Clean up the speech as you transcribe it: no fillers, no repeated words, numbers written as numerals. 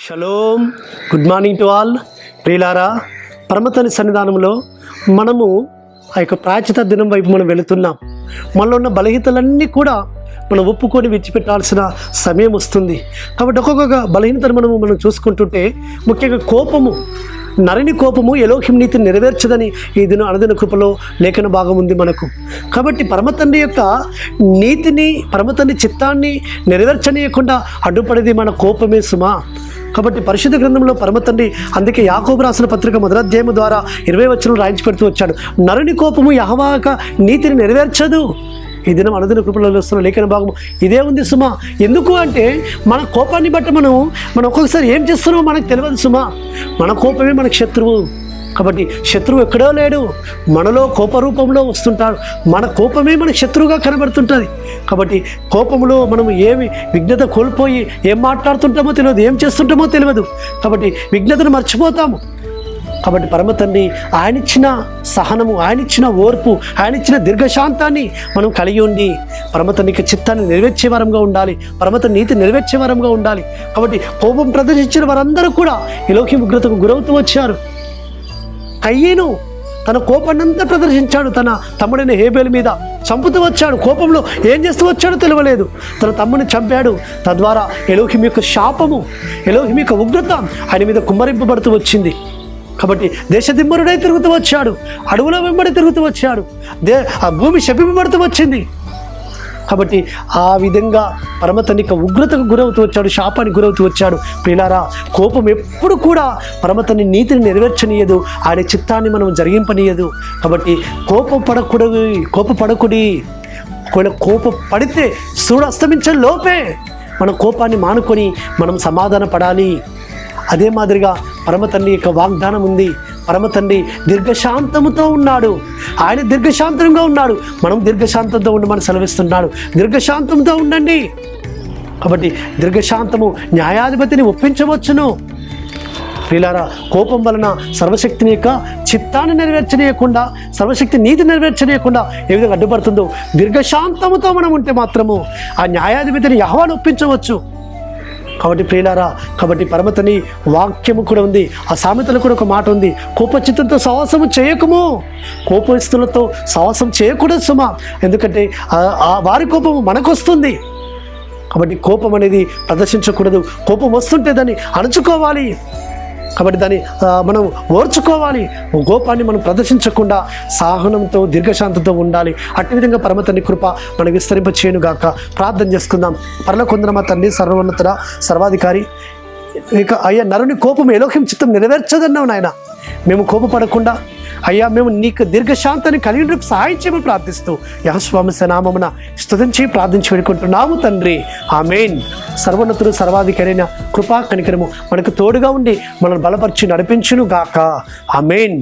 Shalom, good morning to all. ప్రియులారా, పరమతని సన్నిధానంలో మనము ఆ యొక్క ప్రాయశ్చిత్త దినం వైపు మనం వెళుతున్నాం. మనలో ఉన్న బలహీనతలన్నీ కూడా మనం ఒప్పుకొని విడిచిపెట్టాల్సిన సమయం వస్తుంది. కాబట్టి ఒక్కొక్క బలహీనతను మనం చూసుకుంటుంటే, ముఖ్యంగా కోపము, నరుని కోపము ఎలోహిం నీతిని నెరవేర్చదని ఈ దినం అనుదిన కృపలో లేఖన భాగం ఉంది మనకు. కాబట్టి పరమతండ్రి యొక్క నీతిని, పరమతండ్రి చిత్తాన్ని నెరవేర్చనీయకుండా అడ్డుపడేది మన కోపమే సుమా. కాబట్టి పరిశుద్ధ గ్రంథంలో పరమతండ్రి అందుకే యాకోబు రాసిన పత్రిక 1వ అధ్యాయం ద్వారా 20 వచనం రాయించి పెడుతూ వచ్చాడు. నరుని కోపము యెహోవా యొక్క నీతిని నెరవేర్చదు. ఈ దినం అనుదిన కృపలో వస్తున్న లేఖన భాగం ఇదే ఉంది సుమా. ఎందుకు అంటే మన కోపాన్ని బట్టి మనం ఒక్కొక్కసారి ఏం చేస్తున్నామో మనకు తెలియదు సుమా. మన కోపమే మనకు శత్రువు. కాబట్టి శత్రువు ఎక్కడో లేడు, మనలో కోపరూపంలో వస్తుంటాడు. మన కోపమే మనకు శత్రువుగా కనబడుతుంటుంది. కాబట్టి కోపంలో మనం ఏమి విఘ్నత కోల్పోయి ఏం మాట్లాడుతుంటామో తెలియదు, ఏం చేస్తుంటామో తెలియదు. కాబట్టి విఘ్నతను మర్చిపోతాము. కాబట్టి పరమతండ్రి ఆయనిచ్చిన సహనము, ఆయనిచ్చిన ఓర్పు, ఆయనిచ్చిన దీర్ఘశాంతాన్ని మనం కలిగి ఉండి పరమతండ్రికి చిత్తాన్ని నెరవేర్చే వారంగా ఉండాలి, పరమతండ్రి నీతి నెరవేర్చే వారంగా ఉండాలి. కాబట్టి కోపం ప్రదర్శించిన వారందరూ కూడా ఎలోహిం ఉగ్రతకు గురవుతూ వచ్చారు. కయ్యను తన కోపాన్నంతా ప్రదర్శించాడు. తన తమ్ముడైన హేబేలు మీద చంపుతూ వచ్చాడు. కోపంలో ఏం చేస్తూ వచ్చాడో తెలియలేదు. తన తమ్ముడిని చంపాడు. తద్వారా ఎలోహిం యొక్క శాపము, ఎలోహిం యొక్క ఉగ్రత ఆయన మీద కుమ్మరింపబడుతూ వచ్చింది. కాబట్టి దేశదిమ్మరుడై తిరుగుతూ వచ్చాడు, అడవుల వెంబడి తిరుగుతూ వచ్చాడు, ఆ భూమి శపింపబడుతూ వచ్చింది. కాబట్టి ఆ విధంగా పరమతండ్రికి ఉగ్రతకు గురవుతూ వచ్చాడు, శాపానికి గురవుతూ వచ్చాడు. ప్రియులారా, కోపం ఎప్పుడు కూడా పరమతండ్రి నీతిని నెరవేర్చనీయదు, ఆయన చిత్తాన్ని మనం జరిగింపనీయదు. కాబట్టి కోపపడకుడి. ఒకవేళ కోపపడితే సూర్యుడు అస్తమించే లోపే మన కోపాన్ని మానుకొని మనం సమాధాన పడాలి. అదే మాదిరిగా పరమతండ్రి యొక్క వాగ్దానం ఉంది. పరమతండ్రి దీర్ఘశాంతముతో ఉన్నాడు. ఆయన దీర్ఘశాంతంగా ఉన్నాడు. మనం దీర్ఘశాంతంతో ఉండమని సెలవిస్తున్నాడు. దీర్ఘశాంతంతో ఉండండి. కాబట్టి దీర్ఘశాంతము న్యాయాధిపతిని ఒప్పించవచ్చును. ప్రియులారా, కోపం వలన సర్వశక్తిని యొక్క చిత్తాన్ని నెరవేర్చనీయకుండా, సర్వశక్తి నీతి నెరవేర్చనీయకుండా ఏ విధంగా అడ్డుపడుతుందో, దీర్ఘశాంతముతో మనం ఉంటే మాత్రము ఆ న్యాయాధిపతిని యెహోవాను ఒప్పించవచ్చు. కాబట్టి ప్రియులారా, కాబట్టి పరమతని వాక్యము కూడా ఉంది. ఆ సామెతలో కూడా ఒక మాట ఉంది, కోపచిత్తంతో సహవాసము చేయకము. కోపస్తులతో సహవాసం చేయకూడదు సుమా. ఎందుకంటే వారి కోపము మనకు వస్తుంది. కాబట్టి కోపం అనేది ప్రదర్శించకూడదు. కోపం వస్తుంటే దాన్ని అణుచుకోవాలి. కాబట్టి దాన్ని మనం ఓర్చుకోవాలి. కోపాన్ని మనం ప్రదర్శించకుండా సహనంతో దీర్ఘశాంతంతో ఉండాలి. అట్టి విధంగా పరమతండ్రి కృప మనకు విస్తరింప చేయనుగాక. ప్రార్థన చేసుకుందాం. పరలోకమందున మా తండ్రి, సర్వోన్నతుడ, సర్వాధికారి, ఇక అయ్యా నరుని కోపం ఎలోహిం చిత్తం నెరవేర్చదన్నావు నాయన. మేము కోపపడకుండా అయ్యా మేము నీకు దీర్ఘశాంతాన్ని కలిగి సహాయం చేయమని ప్రార్థిస్తూ యేసుస్వామి నామమున స్తుతించి ప్రార్థించి వేడుకుంటున్నాము తండ్రి. ఆమేన్. సర్వోన్నతుడు, సర్వాధికారైన కృపా కనికరము మనకు తోడుగా ఉండి మనల్ని బలపరిచి నడిపించును గాక. ఆమేన్.